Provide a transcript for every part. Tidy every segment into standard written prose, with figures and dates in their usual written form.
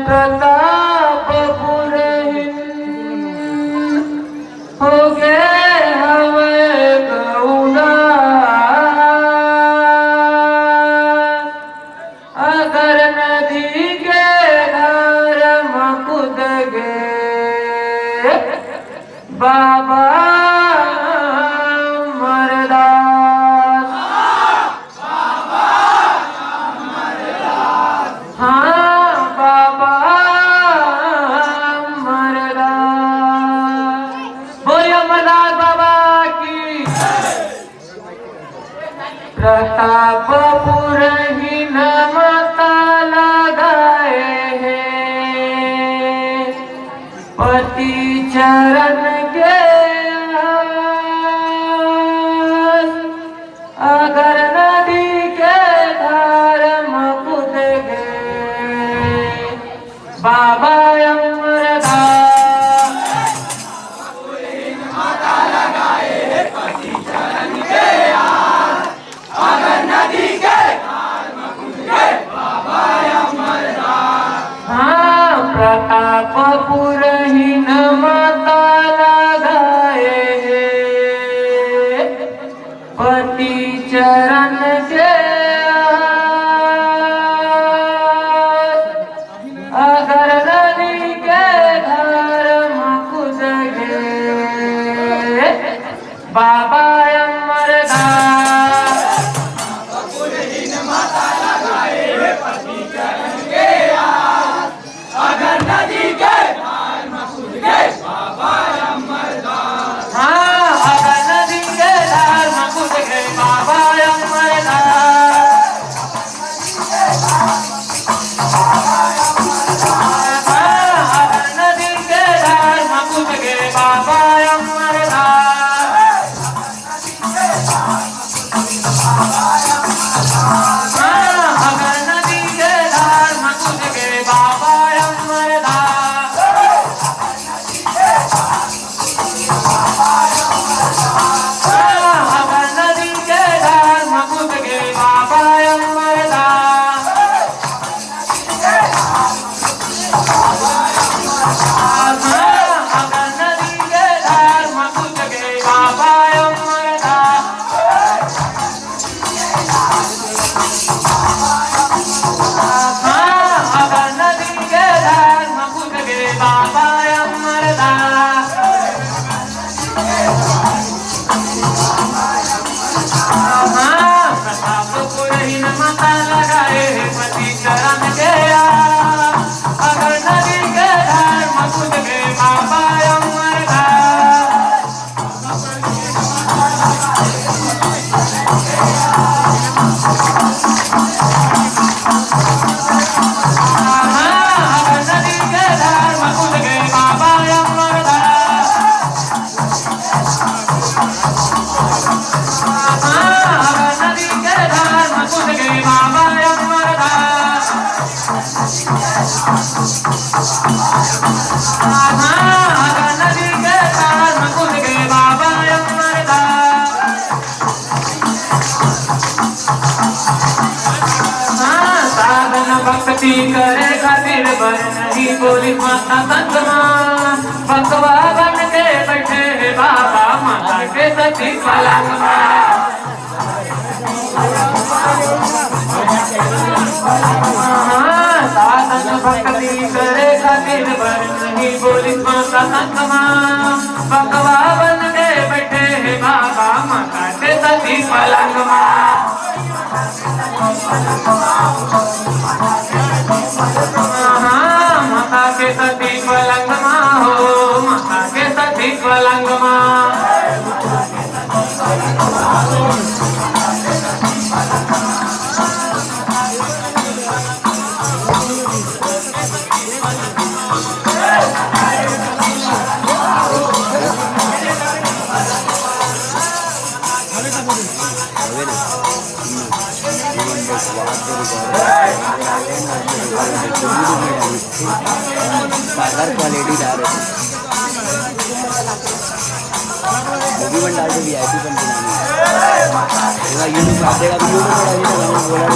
प्रतापपुरहीन हो गए हवे गौड़ा। अगर नदी के धार मकुद गे बाबा मरदास। हाँ बाबा मरदास। बोलिए अमरदास बाबा की। प्रतापपुरहीन माता लगाए हैं पति चरण के आस। अगर नदी के धार मकुद गए बाबा अमरदास। माता लगाए पति चरण के आस। अगर नदी के धार मकुद गए बाबा अमरदास। हाँ प्रतापपुरहीन माता लगाए हैं पति चरण के आस। अगर नदी के धार मकुद गए बाबा अमरदास। प्रतापपुरहीन माता लगाए पति चरण के आस। अगर नदी के धार मकुद गए बाबा अमरदास। हाँ अगर नदी के धार मकुद गए बाबा अमरदास। हाँ अगर नदी के धार मकुद गए बाबा अमरदास। हाँ अगर नदी के धार मकुद गए बाबा अमरदास। अगर नदी के धार मकुद गए बाबा अमरदास। अगर नदी के धार मकुद गए बाबा अमरदास। अगर नदी के धार मकुद गए बाबा अमरदास। प्रतापपुरहीन माता लगाए पति चरण के आस। अगर नदी के धार मकुद गए बाबा अमरदास। अगर नदी के धार मकुद गए बाबा अमरदास। अगर नदी के धार मकुद गए बाबा अमरदास। अगर नदी के धार मकुद गए बाबा अमरदास। साधन भक्ति करे खातिर बर नहीं बोली माता संगमा। भगवा बन के बैठे हैं बाबा माता के सती पलंगमा। साधन भक्ति करे खातिर बर नहीं बोली माता संगमा। भगवा बन के बैठे हैं बाबा माता के सती पलंगमा। माता के सती पलंगमा हो माता के सती पलंगमा। बाजार क्वालिटी डाल रहे मूवी बन डाल दे VIP बन बनानी यूट्यूब आप देगा वीडियो में बोला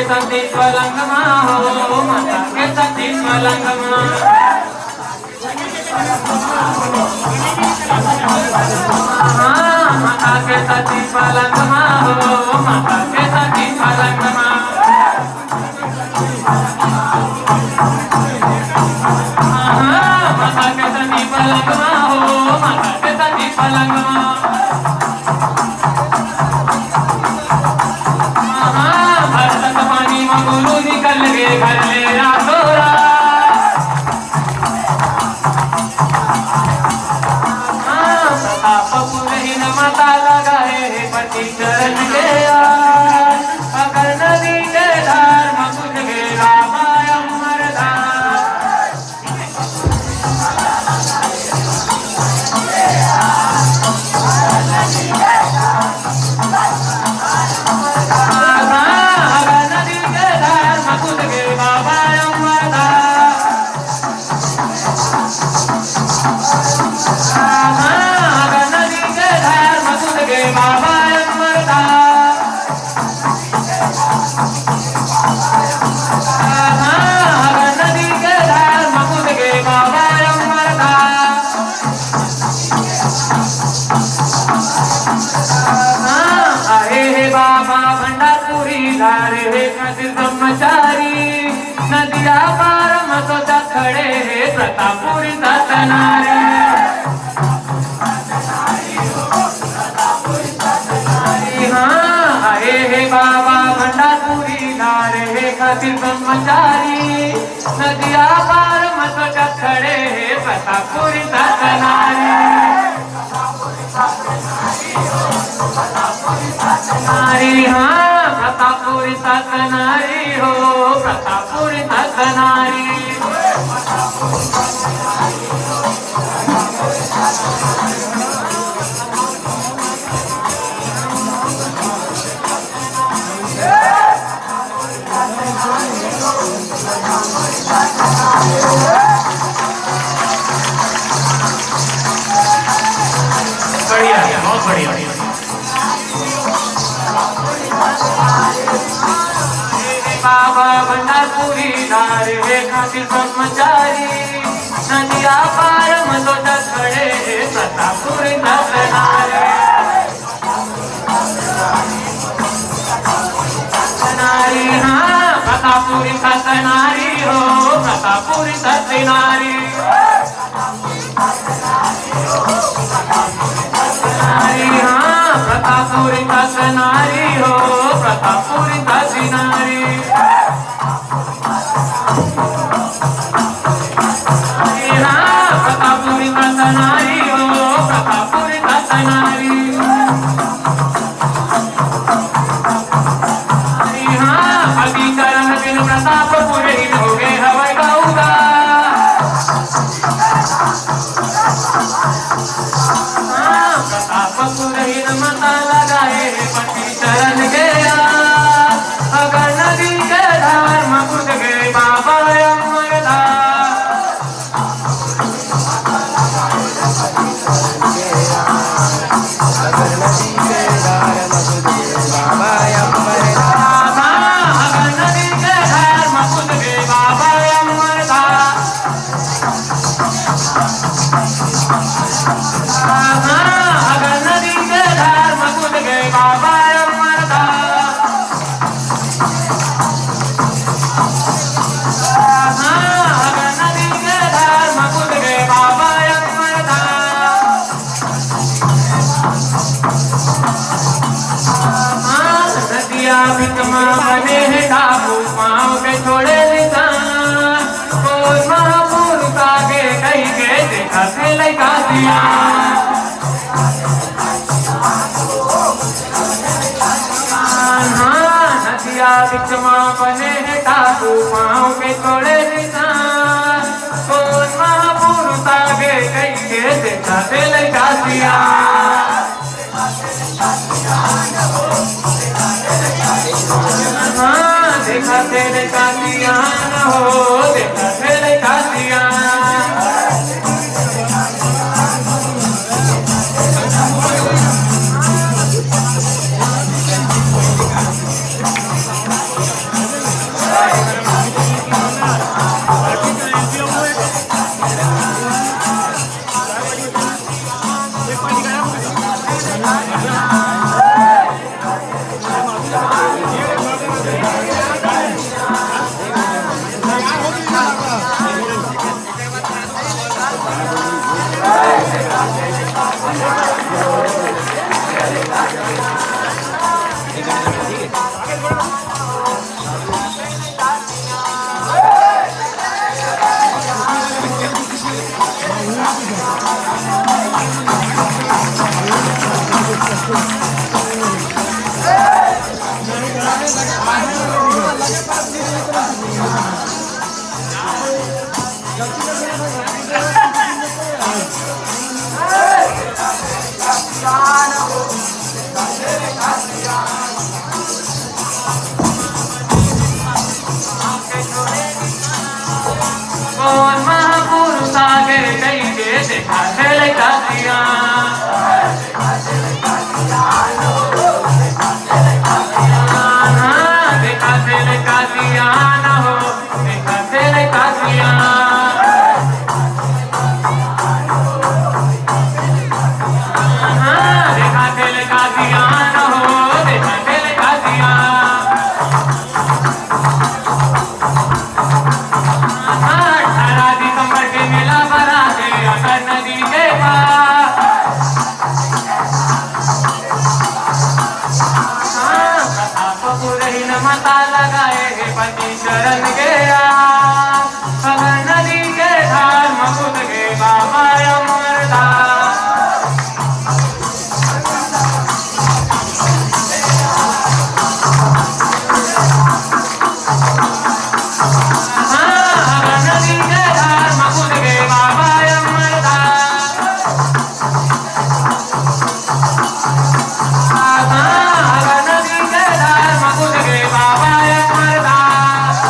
सती पलंग हो, माता के सती पलंग माता के सती पलंग हो, माता के सती पलंग माता के सती पलंग हो, माता के सती पलंग भरत पानी में गुरु निकल गए घर ले रातोरा माता लगाए पति चरण के अगर नदी के धार में कुछ गेला ब्रह्मचारी नदिया पार मसोदा खड़े है प्रतापुरी सतनारी हाँ आए हे बाबा भंडारपुरी नारे हे खातिर ब्रह्मचारी नदिया पार मसोदा खड़े है प्रतापुरी सतनारी हाँ प्रतापुरी सतनारी हो प्रतापुरी सतनारी बढ़िया बहुत बढ़िया बाबा भंडारपुरी नारे हे खातिर ब्रह्मचारी नदिया पार मसोदा खड़े हे प्रतापुरी सतनारी हाँ प्रतापुरी सतनारी हो प्रतापुरी सतनारी हाँ प्रतापुरी सतनारी हो प्रतापुरी सतनारी प्रतापुरी सतनारी हो प्रतापुरी सतनारी हाँ अभी चरण बिन प्रतापपुर ही हो गए हवाई गाऊंगा प्रतापपुर ही माता लगाए पति चरण के अगर नदी के धार में कूद गए बाबा अमरदास बने हैं डाकू पाँव के छोड़े निशान कोई महापुरुष आगे कहीं के देखा से लगा दिया नदिया बिचमा बने हैं डाकू पाँव के छोड़े निशान कोई महापुरुष आगे कहीं के देखा से लगा दिया देखा तेरे कातियान हो देखा तेरे कातियान कौन महापुरुष आगे कई के देखा खेले कातिया देखा खेले कातिया न हो देखा खेले कातिया देखा खेले कातिया न हो देखा खेले कातिया 18 दिसंबर के मेला बना दे अगर नदी के पास पुरहीन माता लगाए हे पति चरण के अगर नदी के धार मकुद के बाबा अमरदास नदी के धार मकुद के बाबा अमरदास नदी के धार मकुद के बाबा अमरदास